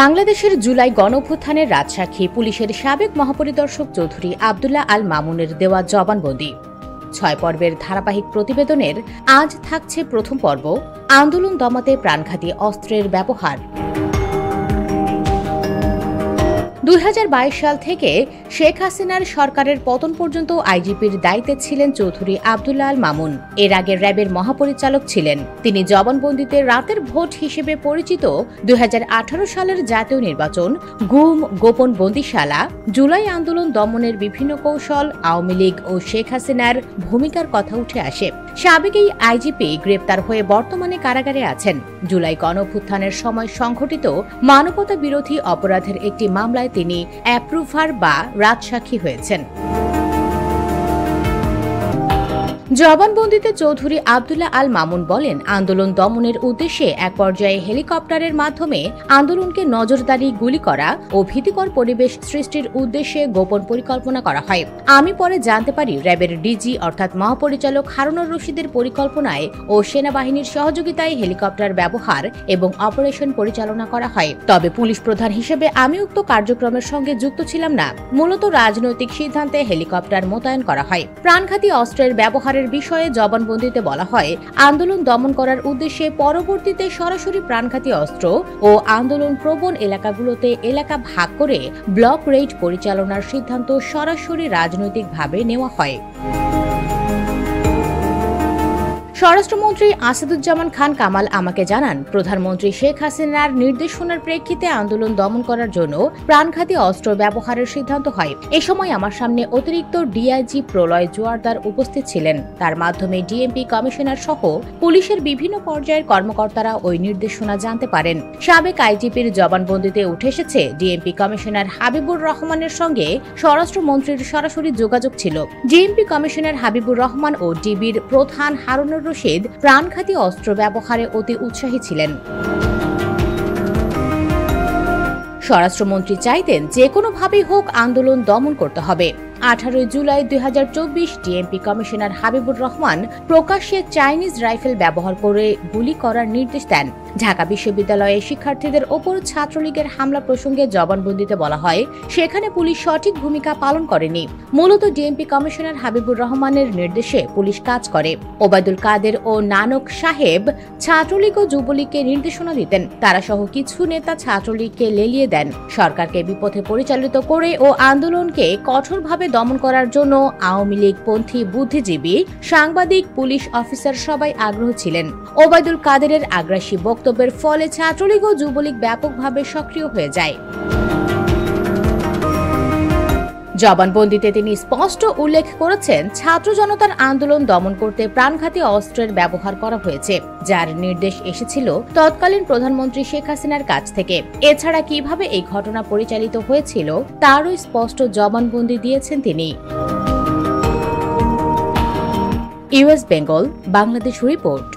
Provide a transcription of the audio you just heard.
বাংলাদেশের জুলাই গণঅভ্যুত্থানের রাজসাক্ষী পুলিশের সাবেক মহাপরিদর্শক চৌধুরী আব্দুল্লাহ আল মামুনের দেওয়া জবানবন্দি ৬ পর্বের ধারাবাহিক প্রতিবেদনের আজ থাকছে প্রথম পর্ব, আন্দোলন দমাতে প্রাণঘাতী অস্ত্রের ব্যবহার। ২০২২ সাল থেকে শেখ হাসিনার সরকারের পতন পর্যন্ত আইজিপির দায়িত্বে ছিলেন চৌধুরী আব্দুল্লাহ আল মামুন। এর আগে র্যাবের মহাপরিচালক ছিলেন তিনি। জবানবন্দিতে রাতের ভোট হিসেবে পরিচিত ২০১৮ সালের জাতীয় নির্বাচন, গুম, গোপন বন্দিশালা, জুলাই আন্দোলন দমনের বিভিন্ন কৌশল, আওয়ামী লীগ ও শেখ হাসিনার ভূমিকার কথা উঠে আসে। সাবেক এই আইজিপি গ্রেপ্তার হয়ে বর্তমানে কারাগারে আছেন। জুলাই গণঅভ্যুত্থানের সময় সংঘটিত মানবতা বিরোধী অপরাধের একটি মামলায় তিনি অ্যাপ্রুভার বা রাজসাক্ষী হয়েছেন। জবানবন্দিতে চৌধুরী আব্দুল্লাহ আল মামুন বলেন, আন্দোলন দমনের উদ্দেশ্যে এক পর্যায়ে হেলিকপ্টারের মাধ্যমে আন্দোলনকে নজরদারি, গুলি করা ও ভীতিকর পরিবেশ সৃষ্টির উদ্দেশ্যে গোপন পরিকল্পনা করা হয়। আমি পরে জানতে পারি র্যাবের ডিজি অর্থাৎ মহাপরিচালক হারুনুর রশিদের পরিকল্পনায় ও সেনাবাহিনীর সহযোগিতায় হেলিকপ্টার ব্যবহার এবং অপারেশন পরিচালনা করা হয়। তবে পুলিশ প্রধান হিসেবে আমি উক্ত কার্যক্রমের সঙ্গে যুক্ত ছিলাম না। মূলত রাজনৈতিক সিদ্ধান্তে হেলিকপ্টার মোতায়েন করা হয়। প্রাণঘাতী অস্ত্রের ব্যবহারের বিষয়ে জবানবন্দিতে বলা হয়, আন্দোলন দমন করার উদ্দেশ্যে পরবর্তীতে সরাসরি প্রাণঘাতী অস্ত্র ও আন্দোলন প্রবণ এলাকাগুলোতে এলাকা ভাগ করে ব্লক রেইড পরিচালনার সিদ্ধান্ত সরাসরি রাজনৈতিকভাবে নেওয়া হয়। স্বরাষ্ট্রমন্ত্রী আসাদুজ্জামান খান কামাল আমাকে জানান, প্রধানমন্ত্রী শেখ হাসিনার নির্দেশনার প্রেক্ষিতে আন্দোলন দমন করার জন্য প্রাণঘাতী অস্ত্র ব্যবহারের সিদ্ধান্ত হয়। এ সময় আমার সামনে অতিরিক্ত ডিআইজি প্রলয় জোয়ারদার উপস্থিত ছিলেন। তার মাধ্যমে ডিএমপি কমিশনার সহ পুলিশের বিভিন্ন পর্যায়ের কর্মকর্তারা ওই নির্দেশনা জানতে পারেন। সাবেক আইজিপির জবানবন্দিতে উঠে এসেছে, ডিএমপি কমিশনার হাবিবুর রহমানের সঙ্গে স্বরাষ্ট্রমন্ত্রীর সরাসরি যোগাযোগ ছিল। ডিএমপি কমিশনার হাবিবুর রহমান ও ডিবির প্রধান হারুনুর রশিদ প্রাণঘাতী অস্ত্র ব্যবহারে অতি উৎসাহী ছিলেন। স্বরাষ্ট্রমন্ত্রী চাইতেন যে কোনোভাবেই হোক আন্দোলন দমন করতে হবে। 18 জুলাই 2024 ডিএমপি কমিশনার হাবিবুর রহমান প্রকাশ্যে চাইনিজ রাইফেল ব্যবহার করে গুলি করার নির্দেশ দেন। ঢাকা বিশ্ববিদ্যালয়ে শিক্ষার্থীদের ওপর ছাত্রলীগের হামলা প্রসঙ্গে জবানবন্দিতে বলা হয়, সেখানে পুলিশ সঠিক ভূমিকা পালন করেনি। মূলত ডিএমপি কমিশনার হাবিবুর রহমানের নির্দেশে পুলিশ কাজ করে। ওবায়দুল কাদের ও নানক সাহেব ছাত্রলীগ ও যুবলীগকে নির্দেশনা দিতেন। তারা সহ কিছু নেতা ছাত্রলীগকে লেলিয়ে দেন। সরকারকে বিপথে পরিচালিত করে ও আন্দোলনকে কঠোরভাবে দমন করার জন্য আওয়ামী লীগ পন্থী বুদ্ধিজীবী, সাংবাদিক, পুলিশ অফিসার সবাই আগ্রহ ছিলেন। ওবায়দুল কাদেরের আগ্রাসী বক্তব্যের ফলে ছাত্রলীগ ও যুবলীগ ব্যাপকভাবে সক্রিয় হয়ে যায়। জবানবন্দিতে তিনি স্পষ্ট উল্লেখ করেছেন, ছাত্র জনতার আন্দোলন দমন করতে প্রাণঘাতী অস্ত্রের ব্যবহার করা হয়েছে, যার নির্দেশ এসেছিল তৎকালীন প্রধানমন্ত্রী শেখ হাসিনার কাছ থেকে। এছাড়া কিভাবে এই ঘটনা পরিচালিত হয়েছিল তারও স্পষ্ট জবানবন্দি দিয়েছেন তিনি। US Bengal, Bangladesh report.